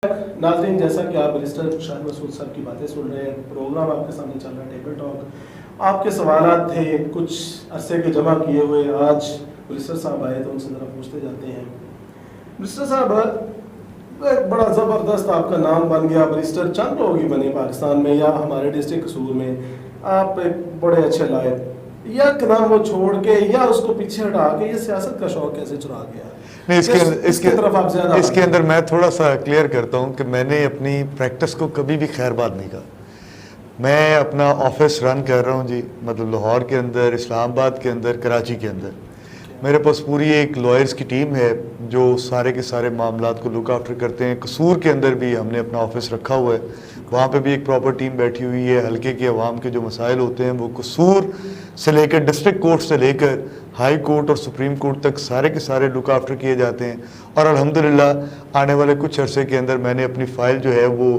ناظرین، جیسا کہ آپ بریسٹر شاہد مسعود صاحب کی باتیں سن رہے ہیں، پروگرام آپ کے سامنے چل رہا ہے ٹیبل ٹاک. آپ کے سوالات تھے کچھ عرصے کے جمع کیے ہوئے، آج بریسٹر صاحب آئے تو ان سے ذرا پوچھتے جاتے ہیں. بریسٹر صاحب، ایک بڑا زبردست آپ کا نام بن گیا، بریسٹر چند لوگ ہی بنے پاکستان میں یا ہمارے ڈسٹرکٹ قصور میں. آپ ایک بڑے اچھے لائق، یا قدم وہ چھوڑ کے یا اس کو پیچھے ہٹا کے یہ سیاست کا شوق کیسے چرا گیا؟ اس کے اندر میں تھوڑا سا کلیئر کرتا ہوں کہ میں نے اپنی پریکٹس کو کبھی بھی خیر بات نہیں کہا. میں اپنا آفس رن کر رہا ہوں جی، مطلب لاہور کے اندر، اسلام آباد کے اندر، کراچی کے اندر. میرے پاس پوری ایک لائرز کی ٹیم ہے جو سارے کے سارے معاملات کو لک آفٹر کرتے ہیں. قصور کے اندر بھی ہم نے اپنا آفس رکھا ہوا ہے، وہاں پہ بھی ایک پراپر ٹیم بیٹھی ہوئی ہے. حلقے کے عوام کے جو مسائل ہوتے ہیں وہ قصور سے لے کر ڈسٹرکٹ کورٹ سے لے کر ہائی کورٹ اور سپریم کورٹ تک سارے کے سارے لک آفٹر کیے جاتے ہیں. اور الحمدللہ آنے والے کچھ عرصے کے اندر میں نے اپنی فائل جو ہے وہ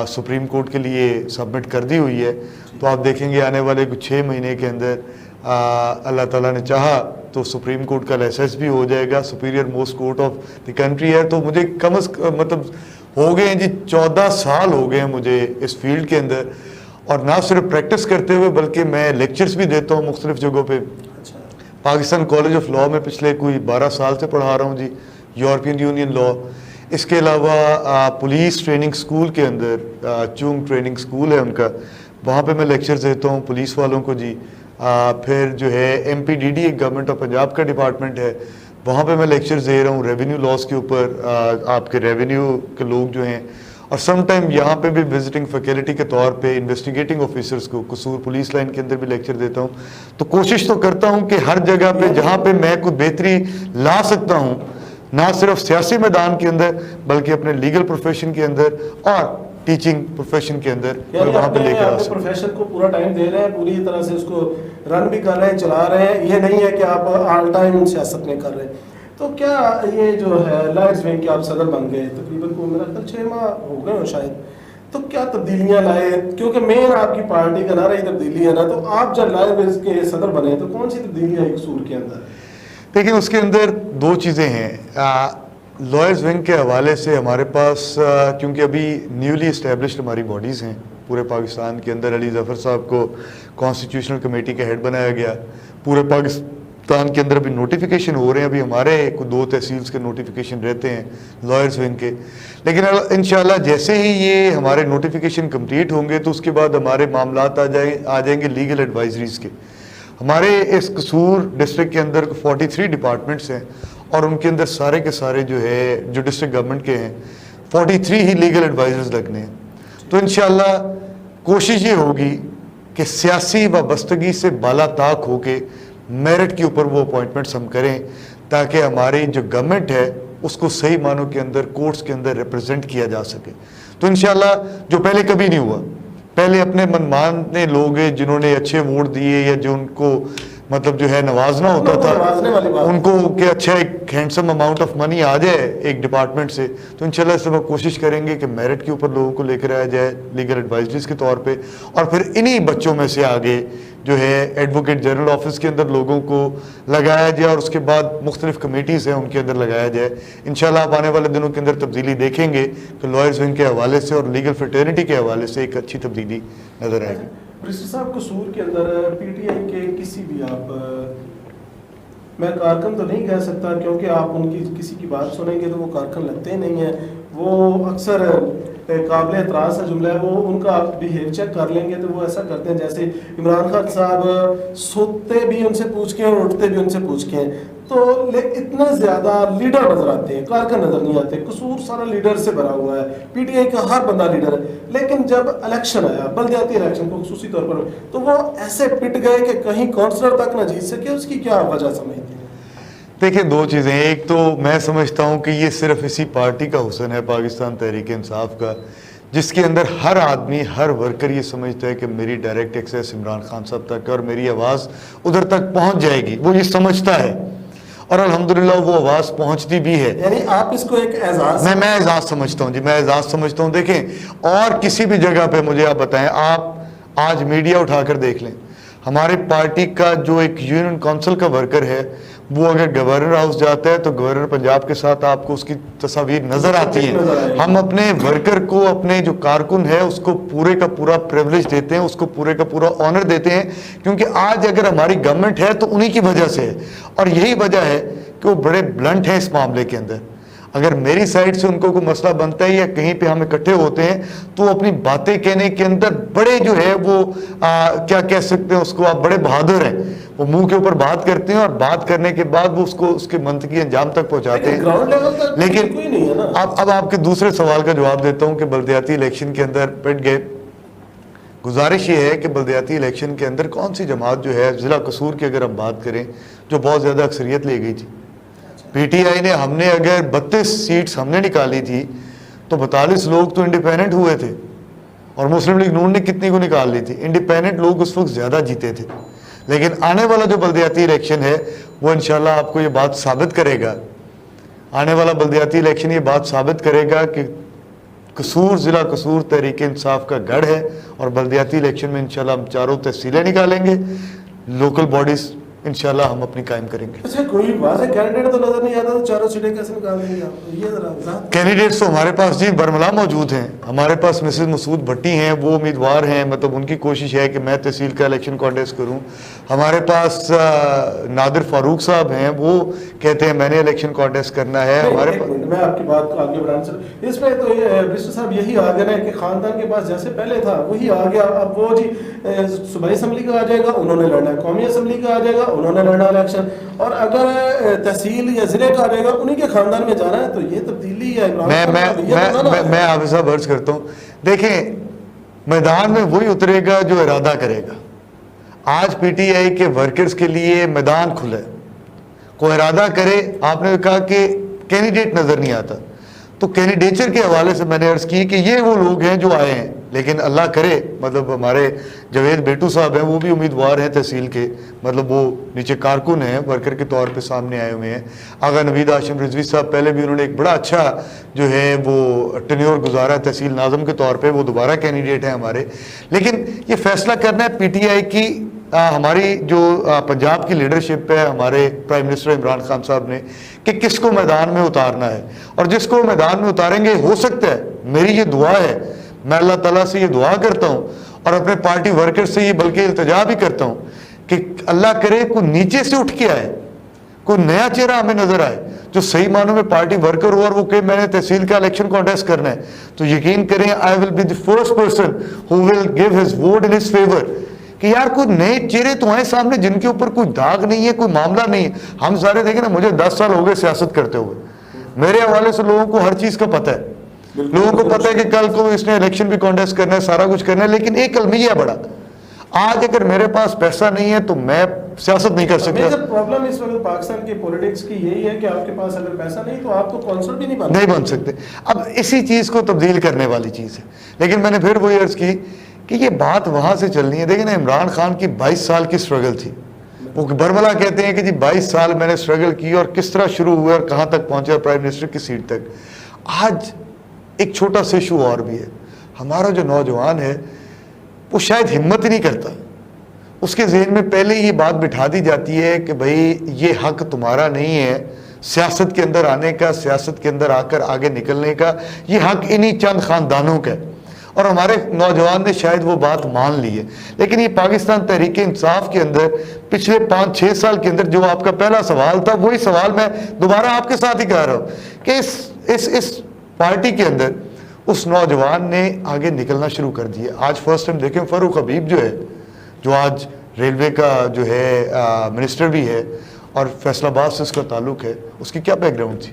سپریم کورٹ کے لیے سبمٹ کر دی ہوئی ہے. تو آپ دیکھیں گے آنے والے کچھ 6 مہینے کے اندر اللہ تعالیٰ نے چاہا تو سپریم کورٹ کا لائسنس بھی ہو جائے گا. Superior most court of the country ہے. تو مجھے کم از کم مطلب ہو گئے ہیں جی 14 سال ہو گئے ہیں مجھے اس فیلڈ کے اندر، اور نہ صرف پریکٹس کرتے ہوئے بلکہ میں لیکچرز بھی دیتا ہوں مختلف جگہوں پہ. پاکستان کالج آف لاء میں پچھلے کوئی 12 سال سے پڑھا رہا ہوں جی، یورپین یونین لاء. اس کے علاوہ پولیس ٹریننگ سکول کے اندر، چونگ ٹریننگ سکول ہے ان کا، وہاں پہ میں لیکچرز دیتا ہوں پولیس والوں کو جی. پھر جو ہے MPDD ایک گورنمنٹ آف پنجاب کا ڈپارٹمنٹ ہے، وہاں پہ میں لیکچرز دے رہا ہوں ریونیو لاز کے اوپر. آپ کے ریونیو کے لوگ جو ہیں، اور سم ٹائم یہاں پہ بھی وزٹنگ فیکلٹی کے طور پہ انویسٹیگیٹنگ آفیسرز کو قصور پولیس لائن کے اندر بھی لیکچر دیتا ہوں. تو کوشش تو کرتا ہوں کہ ہر جگہ پہ جہاں پہ میں کوئی بہتری لا سکتا ہوں، نہ صرف سیاسی میدان کے اندر بلکہ اپنے لیگل پروفیشن کے اندر اور ٹیچنگ پروفیشن کے اندر وہاں پہ لے کر آ سکتا ہوں. پروفیشن کو پورا ٹائم دے رہے ہیں، پوری طرح سے اس کو رن بھی کر رہے ہیں، چلا رہے ہیں. یہ نہیں ہے کہ آپ آل ٹائم سیاست میں کر رہے ہیں. تو کیا یہ جو ہے لائرز ونگ کے آپ صدر بن گئے، تقریباً کو میرا خیال 6 ماہ ہو گئے ہو شاید، تو کیا تبدیلیاں لائے؟ کیونکہ مین آپ کی پارٹی کا نعرہ ہی تبدیلی ہے نا. تو آپ جب لائرز کے صدر بنے تو کون سی تبدیلی آئی قصور کے اندر؟ دیکھیں اس کے اندر 2 چیزیں ہیں. لائرز ونگ کے حوالے سے ہمارے پاس کیونکہ ابھی نیولی اسٹیبلشڈ ہماری باڈیز ہیں پورے پاکستان کے اندر. علی ظفر صاحب کو کانسٹیٹیوشنل کمیٹی کا ہیڈ بنایا گیا. پورے پاکستان کے اندر ابھی نوٹیفیکیشن ہو رہے ہیں، ابھی ہمارے 2 تحصیلز کے نوٹیفیکیشن رہتے ہیں لائرز ونگ کے. لیکن انشاءاللہ جیسے ہی یہ ہمارے نوٹیفیکیشن کمپلیٹ ہوں گے تو اس کے بعد ہمارے معاملات آ جائیں گے لیگل ایڈوائزریز کے. ہمارے اس قصور ڈسٹرکٹ کے اندر 43 ڈپارٹمنٹس ہیں، اور ان کے اندر سارے کے سارے جو ہے جو ڈسٹرکٹ گورنمنٹ کے ہیں 43 ہی لیگل ایڈوائزرز لگنے ہیں. تو انشاءاللہ کوشش یہ ہوگی کہ سیاسی وابستگی سے بالا طاق ہو کے میرٹ کے اوپر وہ اپوائنٹمنٹس ہم کریں، تاکہ ہماری جو گورنمنٹ ہے اس کو صحیح معنوں کے اندر کورٹس کے اندر ریپرزینٹ کیا جا سکے. تو انشاءاللہ جو پہلے کبھی نہیں ہوا، پہلے اپنے منمانے لوگ ہیں جنہوں نے اچھے ووٹ دیے یا جو ان کو مطلب جو ہے نوازنا ہوتا تھا ان کو کہ اچھا ایک ہینڈسم اماؤنٹ آف منی آ جائے ایک ڈپارٹمنٹ سے. تو انشاءاللہ اس میں کوشش کریں گے کہ میرٹ کے اوپر لوگوں کو لے کر آیا جائے لیگل ایڈوائزریز کے طور پہ، اور پھر انہی بچوں میں سے آگے جو ہے ایڈوکیٹ جنرل آفس کے اندر لوگوں کو لگایا جائے، اور اس کے بعد مختلف کمیٹیز ہیں ان کے اندر لگایا جائے. انشاءاللہ آپ آنے والے دنوں کے اندر تبدیلی دیکھیں گے کہ لائرز ونگ کے حوالے سے اور لیگل فریٹرنٹی کے حوالے سے ایک اچھی تبدیلی نظر آئے گی. بریسٹر صاحب، قصور کے اندر PTI کے کسی بھی آپ، میں کارکن تو نہیں کہہ سکتا کیونکہ آپ ان کی کسی کی بات سنیں گے تو وہ کارکن لگتے نہیں ہیں. وہ اکثر قابل اعتراض کا جملہ ہے، وہ ان کا آپ بیہیو چیک کر لیں گے تو وہ ایسا کرتے ہیں جیسے عمران خان صاحب سوتے بھی ان سے پوچھ کے اور اٹھتے بھی ان سے پوچھ کے. تو اتنا زیادہ لیڈر نظر آتے ہیں، کارکن نظر نہیں آتے. قصور سارا لیڈر سے بھرا ہوا ہے، PTI کا ہر بندہ لیڈر ہے. لیکن جب الیکشن آیا، بلدیاتی الیکشن کو خصوصی طور پر، تو وہ ایسے پٹ گئے کہ کہیں کونسلر تک نہ جیت سکے. اس کی کیا وجہ سمجھتے ہیں؟ دیکھیں 2 چیزیں. ایک تو میں سمجھتا ہوں کہ یہ صرف اسی پارٹی کا حسن ہے، پاکستان تحریک انصاف کا، جس کے اندر ہر آدمی ہر ورکر یہ سمجھتا ہے کہ میری ڈائریکٹ ایکسیس عمران خان صاحب تک اور میری آواز ادھر تک پہنچ جائے گی. وہ یہ سمجھتا ہے اور الحمدللہ وہ آواز پہنچتی بھی ہے. یعنی آپ اس کو ایک اعزاز، میں اعزاز سمجھتا ہوں جی، میں اعزاز سمجھتا ہوں. دیکھیں اور کسی بھی جگہ پہ مجھے آپ بتائیں، آپ آج میڈیا اٹھا کر دیکھ لیں، ہماری پارٹی کا جو ایک یونین کونسل کا ورکر ہے وہ اگر گورنر ہاؤس جاتا ہے تو گورنر پنجاب کے ساتھ آپ کو اس کی تصاویر نظر آتی ہیں. ہم اپنے ورکر کو, اپنے جو کارکن ہے اس کو پورے کا پورا پریولیج دیتے ہیں, اس کو پورے کا پورا آنر دیتے ہیں, کیونکہ آج اگر ہماری گورنمنٹ ہے تو انہی کی وجہ سے ہے. اور یہی وجہ ہے کہ وہ بڑے بلنٹ ہیں اس معاملے کے اندر. اگر میری سائڈ سے ان کو کوئی مسئلہ بنتا ہے یا کہیں پہ ہم اکٹھے ہوتے ہیں تو وہ اپنی باتیں کہنے کے اندر بڑے جو ہے وہ کیا کہہ سکتے ہیں اس کو, آپ بڑے بہادر ہیں. وہ منہ کے اوپر بات کرتے ہیں اور بات کرنے کے بعد وہ اس کو اس کے منطقی انجام تک پہنچاتے ہیں. لیکن اب آپ کے دوسرے سوال کا جواب دیتا ہوں کہ بلدیاتی الیکشن کے اندر پٹ گئے. گزارش یہ ہے کہ بلدیاتی الیکشن کے اندر کون سی جماعت جو ہے, ضلع قصور کی اگر ہم بات کریں, جو بہت زیادہ اکثریت لے گئی تھی. پی ٹی آئی نے, ہم نے اگر 32 سیٹس ہم نے نکالی تھی تو 42 لوگ تو انڈیپینڈنٹ ہوئے تھے, اور مسلم لیگ نون نے کتنی کو نکال لی تھی. انڈیپینڈنٹ لوگ اس وقت زیادہ جیتے تھے. لیکن آنے والا جو بلدیاتی الیکشن ہے وہ انشاءاللہ آپ کو یہ بات ثابت کرے گا, آنے والا بلدیاتی الیکشن یہ بات ثابت کرے گا کہ قصور, ضلع قصور تحریک انصاف کا گڑھ ہے, اور بلدیاتی الیکشن میں انشاءاللہ ہم 4 تحصیلیں نکالیں گے. لوکل باڈیز انشاءاللہ ہم اپنی قائم کریں گے. اچھا, کوئی واضح کینڈیڈیٹ تو نظر نہیں آتا, تو 4 سیٹیں کیسے نکال دیں گے آپ؟ یہ ذرا کینڈیڈیٹس تو ہمارے پاس جی برملا موجود ہیں. ہمارے پاس مسز مسعود بھٹی ہیں, وہ امیدوار ہیں, مطلب ان کی کوشش ہے کہ میں تحصیل کا الیکشن کانٹیسٹ کروں. ہمارے پاس نادر فاروق صاحب ہیں, وہ کہتے ہیں میں نے الیکشن کانٹیسٹ کرنا ہے. ہمارے میں آپ کی بات کو آگے بڑھانا چاہتا ہوں. اس میں تو بسٹر صاحب یہی آ گیا ہے کہ خاندان کے پاس جیسے پہلے تھا وہی آ گیا. اب وہ جی صوبائی اسمبلی کا آ جائے گا, انہوں نے لڑنا ہے. قومی اسمبلی کا آ جائے گا, انہوں نے لڑنا الیکشن. اور اگر تحصیل یا ضلع کا آ جائے گا, انہیں کے خاندان میں جانا ہے. تو یہ تبدیلی ہے. میں آپ صاحب عرض کرتا ہوں, دیکھیں میدان میں وہی اترے گا جو ارادہ کرے گا. آج پی ٹی آئی کے ورکرز کے لیے میدان کھلا ہے, کوئی ارادہ کرے. آپ نے کہا کہ کینڈیڈیٹ نظر نہیں آتا, تو کینڈیڈیچر کے حوالے سے میں نے عرض کی کہ یہ وہ لوگ ہیں جو آئے ہیں. لیکن اللہ کرے, مطلب ہمارے جاوید بیٹو صاحب ہیں, وہ بھی امیدوار ہیں تحصیل کے, مطلب وہ نیچے کارکن ہیں, ورکر کے طور پہ سامنے آئے ہوئے ہیں. آغا نوید ہاشم رضوی صاحب پہلے بھی انہوں نے ایک بڑا اچھا جو ہے وہ ٹینیور گزارا تحصیل ناظم کے طور پہ, وہ دوبارہ کینڈیڈیٹ ہیں ہمارے. لیکن یہ فیصلہ کرنا ہے پی ٹی آئی کی, ہماری جو پنجاب کی لیڈرشپ ہے, ہمارے پرائم منسٹر عمران خان صاحب نے, کہ کس کو میدان میں اتارنا ہے. اور جس کو میدان میں اتاریں گے, ہو سکتا ہے, میری یہ دعا ہے, میں اللہ تعالیٰ سے یہ دعا کرتا ہوں اور اپنے پارٹی ورکر سے یہ بلکہ التجا بھی کرتا ہوں کہ اللہ کرے کوئی نیچے سے اٹھ کے آئے, کوئی نیا چہرہ ہمیں نظر آئے جو صحیح معنوں میں پارٹی ورکر ہو, اور وہ کہ میں نے تحصیل کا الیکشن کانٹیسٹ کرنا ہے. تو یقین کریں, I will be the first person who will give his vote in his favour. کہ یار کوئی نئے چہرے تو آئے سامنے جن کے اوپر کوئی داغ نہیں ہے, کوئی معاملہ نہیں ہے. ہم سارے دیکھیں نا, مجھے 10 سال ہو گئے سیاست کرتے ہوئے, میرے حوالے سے لوگوں کو ہر چیز کا پتہ ہے. لوگوں کو پتہ ہے کہ کل کو اس نے الیکشن بھی کانٹیسٹ کرنا ہے, سارا کچھ کرنا ہے. لیکن ایک المیہ بڑا, آج اگر میرے پاس پیسہ نہیں ہے تو میں سیاست نہیں کر سکتا. پرابلم اس وقت پاکستان کی پولیٹکس کی یہی ہے کہ آپ کے پاس اگر پیسہ نہیں تو آپ تو کونسل بھی نہیں بن سکتے. اب اسی چیز کو تبدیل کرنے والی چیز ہے. لیکن میں نے پھر وہی عرض کی کہ یہ بات وہاں سے چلنی ہے. دیکھیں نا, عمران خان کی 22 سال کی سٹرگل تھی. وہ برملا کہتے ہیں کہ جی 22 سال میں نے سٹرگل کی, اور کس طرح شروع ہوئے اور کہاں تک پہنچے, پرائم منسٹر کی سیٹ تک. آج ایک چھوٹا سا ایشو اور بھی ہے, ہمارا جو نوجوان ہے وہ شاید ہمت ہی نہیں کرتا. اس کے ذہن میں پہلے یہ بات بٹھا دی جاتی ہے کہ بھائی یہ حق تمہارا نہیں ہے سیاست کے اندر آنے کا, سیاست کے اندر آ کر آگے نکلنے کا, یہ حق انہی چند خاندانوں کا ہے. اور ہمارے نوجوان نے شاید وہ بات مان لی ہے. لیکن یہ پاکستان تحریک انصاف کے اندر پچھلے 5-6 سال کے اندر جو آپ کا پہلا سوال تھا, وہی سوال میں دوبارہ آپ کے ساتھ ہی کہہ رہا ہوں کہ اس پارٹی کے اندر اس نوجوان نے آگے نکلنا شروع کر دیا. آج فرسٹ ٹائم دیکھیں, فاروق حبیب جو ہے, جو آج ریلوے کا جو ہے منسٹر بھی ہے اور فیصل آباد سے اس کا تعلق ہے, اس کی کیا بیک گراؤنڈ تھی؟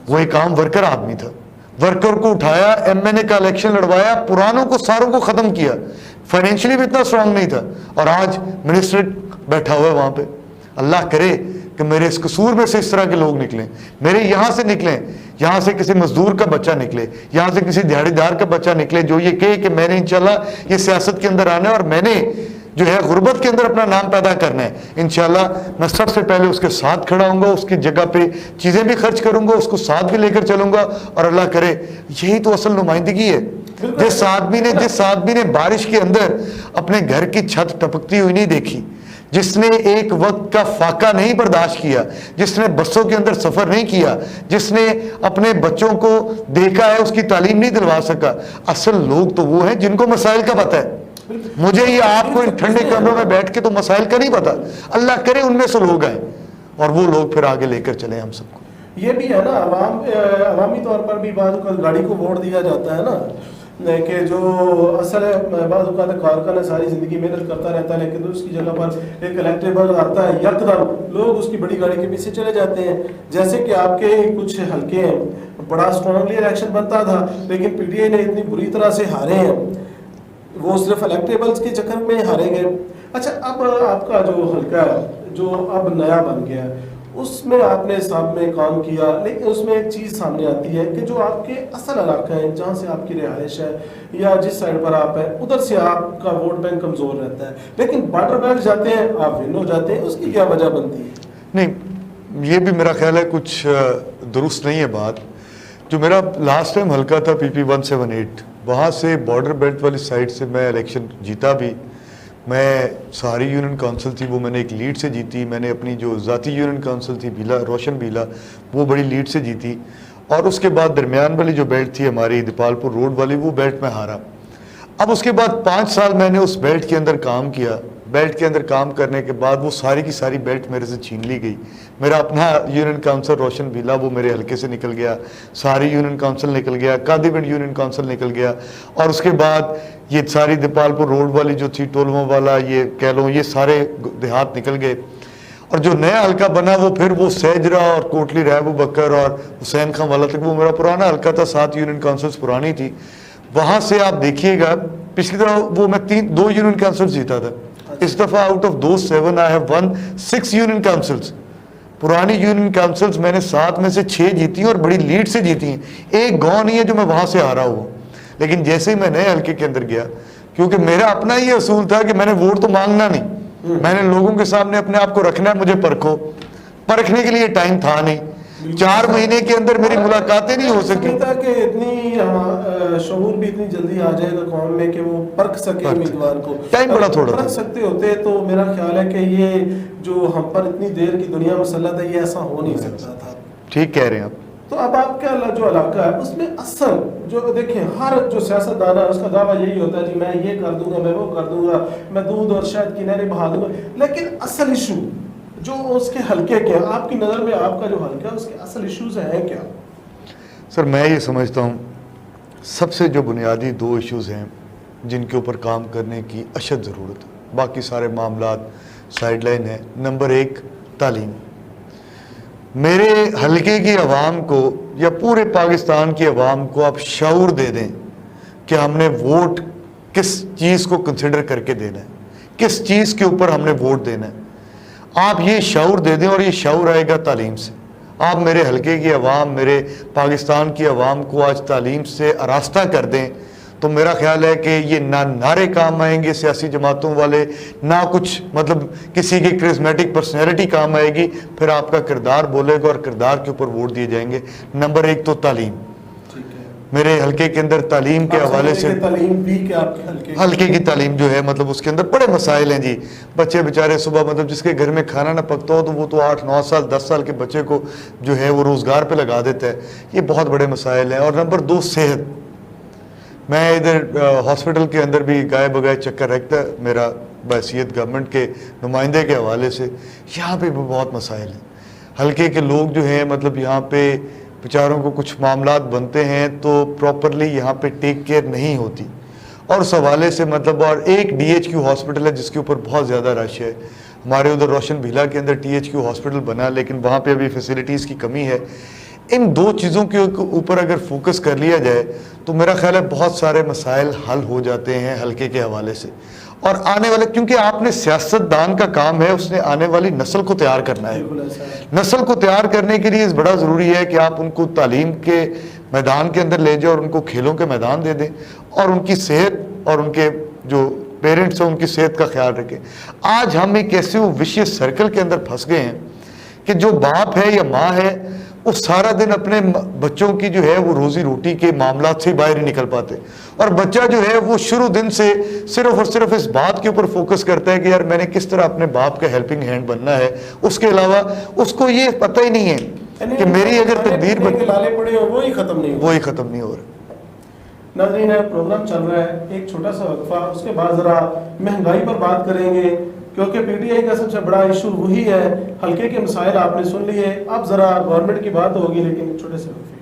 وہ ایک عام ورکر آدمی تھا. ورکر کو اٹھایا, ایم این اے کا الیکشن لڑوایا, پرانوں کو ساروں کو ختم کیا, فائنینشلی بھی اتنا اسٹرانگ نہیں تھا, اور آج منسٹر بیٹھا ہوا ہے وہاں پہ. اللہ کرے کہ میرے اس قصور میں سے اس طرح کے لوگ نکلیں, میرے یہاں سے نکلیں, یہاں سے کسی مزدور کا بچہ نکلے, یہاں سے کسی دیہڑی دار کا بچہ نکلے, جو یہ کہے کہ میں نے انشاءاللہ یہ سیاست کے اندر آنا ہے اور میں نے جو ہے غربت کے اندر اپنا نام پیدا کرنا ہے. انشاءاللہ میں سب سے پہلے اس کے ساتھ کھڑا ہوں گا, اس کی جگہ پہ چیزیں بھی خرچ کروں گا, اس کو ساتھ بھی لے کر چلوں گا, اور اللہ کرے یہی تو اصل نمائندگی ہے. جس آدمی نے بارش کے اندر اپنے گھر کی چھت ٹپکتی ہوئی نہیں دیکھی، جس نے ایک وقت کا فاقہ نہیں برداشت کیا، جس نے بسوں کے اندر سفر نہیں کیا، جس نے اپنے بچوں کو دیکھا ہے اس کی تعلیم نہیں دلوا سکا، اصل لوگ تو وہ ہیں جن کو مسائل کا پتہ ہے۔ مجھے یہ آپ کو ان ٹھنڈے کمروں میں بیٹھ کے تو مسائل کا نہیں پتا، اللہ کرے ان میں سے لوگ آئیں اور وہ لوگ پھر آگے لے کر چلیں ہم سب کو۔ یہ بھی ہے نا، عوامی طور پر بھی بعض اوقات گاڑی کو ووٹ دیا جاتا ہے نا، کہ جو اصل ہے بعض اوقات کارکن ہے ساری زندگی محنت کرتا رہتا ہے، لیکن اس کی جگہ پر ایک الیکٹیبل آتا ہے، یکدم لوگ اس کی بڑی گاڑی کے پیچھے چلے جاتے ہیں۔ جیسے کہ آپ کے کچھ حلقے ہیں، بڑا اسٹرانگلی الیکشن بنتا تھا لیکن پی ٹی آئی نے اتنی بری طرح سے ہارے ہیں، وہ صرف الیکٹیبلز کے چکر میں ہارے گئے۔ اچھا، اب آپ کا جو حلقہ ہے جو اب نیا بن گیا ہے، اس میں آپ نے ساتھ میں کام کیا، لیکن اس میں ایک چیز سامنے آتی ہے کہ جو آپ کے اصل علاقہ ہیں جہاں سے آپ کی رہائش ہے یا جس سائڈ پر آپ ہیں ادھر سے آپ کا ووٹ بینک کمزور رہتا ہے، لیکن بارڈر بیلٹ جاتے ہیں آپ ون ہو جاتے ہیں، اس کی کیا وجہ بنتی ہے؟ نہیں، یہ بھی میرا خیال ہے کچھ درست نہیں ہے بات۔ جو میرا لاسٹ ٹائم حلقہ تھا پی پی 178، وہاں سے بارڈر بیلٹ والی سائڈ سے میں الیکشن جیتا بھی۔ میں ساری یونین کونسل تھی وہ میں نے ایک لیڈ سے جیتی، میں نے اپنی جو ذاتی یونین کونسل تھی بیلا روشن بیلا وہ بڑی لیڈ سے جیتی، اور اس کے بعد درمیان والی جو بیلٹ تھی ہماری دیپال پور روڈ والی وہ بیلٹ میں ہارا۔ اب اس کے بعد 5 سال میں نے اس بیلٹ کے اندر کام کیا، بیلٹ کے اندر کام کرنے کے بعد وہ ساری کی ساری بیلٹ میرے سے چھین لی گئی۔ میرا اپنا یونین کونسل روشن بیلا وہ میرے حلقے سے نکل گیا، ساری یونین کونسل نکل گیا، قادی پنڈ یونین کونسل نکل گیا، اور اس کے بعد یہ ساری دیپال پور روڈ والی جو تھی ٹولواں والا یہ کہہ لوں یہ سارے دیہات نکل گئے۔ اور جو نیا حلقہ بنا وہ پھر وہ سیجرا اور کوٹلی ریبو بکر اور حسین خان والا تک وہ میرا پرانا حلقہ تھا، 7 یونین کونسلز پرانی تھی۔ وہاں سے آپ دیکھیے گا پچھلی دفعہ وہ میں 2 یونین کونسلز جیتا تھا، اس دفعہ out of those 7 I have won 6 union councils. پرانی یونین کونسلز میں نے 7 میں سے 6 جیتی ہیں اور بڑی لیڈ سے جیتی ہیں، ایک گاؤں نہیں ہے جو میں وہاں سے ہارا ہوا۔ لیکن جیسے ہی میں نئے حلقے کے اندر گیا، کیونکہ میرا اپنا یہ اصول تھا کہ میں نے ووٹ تو مانگنا نہیں، میں نے لوگوں کے سامنے اپنے آپ کو رکھنا ہے، مجھے پرکھو، پرکھنے کے لیے ٹائم تھا نہیں، 4 مہینے کے اندر میری ملاقاتیں نہیں ہو سکی۔ کہ اتنی شعور بھی اتنی جلدی آ جائے گا قوم میں کہ وہ پرکھ سکے امیدوار کو، ٹائم بڑا تھوڑا پرکھ سکتے ہوتے تو میرا خیال ہے کہ یہ جو ہم پر اتنی دیر کی دنیا مسلط ہے یہ ایسا ہو نہیں سکتا تھا۔ ٹھیک کہہ رہے ہیں آپ۔ تو اب آپ کا جو علاقہ ہے اس میں اصل جو دیکھیں ہر جو سیاست دان ہے اس کا دعویٰ یہی ہوتا ہے جی میں یہ کر دوں گا، میں وہ کر دوں گا، میں دودھ اور شہد کی نہریں بہا دوں گا، لیکن اصل ایشو جو اس کے حلقے کے آپ کی نظر میں آپ کا جو حلقہ ہے اس کے اصل ایشوز ہیں کیا؟ سر میں یہ سمجھتا ہوں سب سے جو بنیادی 2 ایشوز ہیں جن کے اوپر کام کرنے کی اشد ضرورت ہے، باقی سارے معاملات سائیڈ لائن ہیں۔ نمبر 1 تعلیم۔ میرے حلقے کی عوام کو یا پورے پاکستان کی عوام کو آپ شعور دے دیں کہ ہم نے ووٹ کس چیز کو کنسیڈر کر کے دینا ہے، کس چیز کے اوپر ہم نے ووٹ دینا ہے، آپ یہ شعور دے دیں، اور یہ شعور آئے گا تعلیم سے۔ آپ میرے حلقے کی عوام، میرے پاکستان کی عوام کو آج تعلیم سے آراستہ کر دیں تو میرا خیال ہے کہ یہ نہ نعرے کام آئیں گے سیاسی جماعتوں والے، نہ کچھ مطلب کسی کی کرزمیٹک پرسنالٹی کام آئے گی، پھر آپ کا کردار بولے گا اور کردار کے اوپر ووٹ دیے جائیں گے۔ نمبر 1 تو تعلیم۔ میرے حلقے کے اندر تعلیم کے حوالے سے حلقے کی تعلیم جو ہے مطلب اس کے اندر بڑے مسائل ہیں جی۔ بچے بیچارے صبح مطلب جس کے گھر میں کھانا نہ پکتا ہو تو وہ تو 8-9 سال 10 سال کے بچے کو جو ہے وہ روزگار پہ لگا دیتا ہے، یہ بہت بڑے مسائل ہیں۔ اور نمبر 2 صحت۔ میں ادھر ہاسپٹل کے اندر بھی گائے بگائے چکر رکھتا ہے میرا بحیثیت گورنمنٹ کے نمائندے کے حوالے سے، یہاں پہ بھی بہت مسائل ہیں۔ حلقے کے لوگ جو ہیں مطلب یہاں پہ بیچاروں کو کچھ معاملات بنتے ہیں تو پراپرلی یہاں پہ ٹیک کیئر نہیں ہوتی، اور اس حوالے سے مطلب اور ایک ڈی ایچ کیو ہاسپٹل ہے جس کے اوپر بہت زیادہ رش ہے۔ ہمارے ادھر روشن بھیلا کے اندر ٹی ایچ کیو ہاسپٹل بنا لیکن وہاں پہ ابھی فیسلٹیز کی کمی ہے۔ ان 2 چیزوں کے اوپر اگر فوکس کر لیا جائے تو میرا خیال ہے بہت سارے مسائل حل ہو جاتے ہیں حلقے کے حوالے سے۔ اور آنے والے، کیونکہ آپ نے سیاست دان کا کام ہے اس نے آنے والی نسل کو تیار کرنا ہے، نسل کو تیار کرنے کے لیے بڑا ضروری ہے کہ آپ ان کو تعلیم کے میدان کے اندر لے جائیں اور ان کو کھیلوں کے میدان دے دیں، اور ان کی صحت اور ان کے جو پیرنٹس ہیں ان کی صحت کا خیال رکھیں۔ آج ہم ایک ایسے وشیس سرکل کے اندر پھنس گئے ہیں کہ جو باپ ہے یا ماں ہے وہ سارا دن اپنے بچوں کی جو ہے وہ روزی روٹی کے معاملات سے باہر نہیں نکل پاتے، اور بچہ جو ہے وہ شروع دن سے صرف اور صرف اس بات کے اوپر فوکس کرتا ہے کہ یار میں نے کس طرح اپنے باپ کا ہیلپنگ ہینڈ بننا ہے، اس کے علاوہ اس کو یہ پتہ ہی نہیں ہے کہ میری اگر تقدیر لالے پڑے ہو وہی ختم نہیں ہو رہا۔ ناظرین، پروگرام چل رہا ہے، ایک چھوٹا سا وقفہ، اس کے بعد ذرا مہنگائی پر بات کریں گے، کیونکہ پی ٹی آئی کا سب سے بڑا ایشو وہی ہے۔ حلقے کے مسائل آپ نے سن لیے، اب ذرا گورنمنٹ کی بات ہوگی، لیکن چھوٹے سے وقفے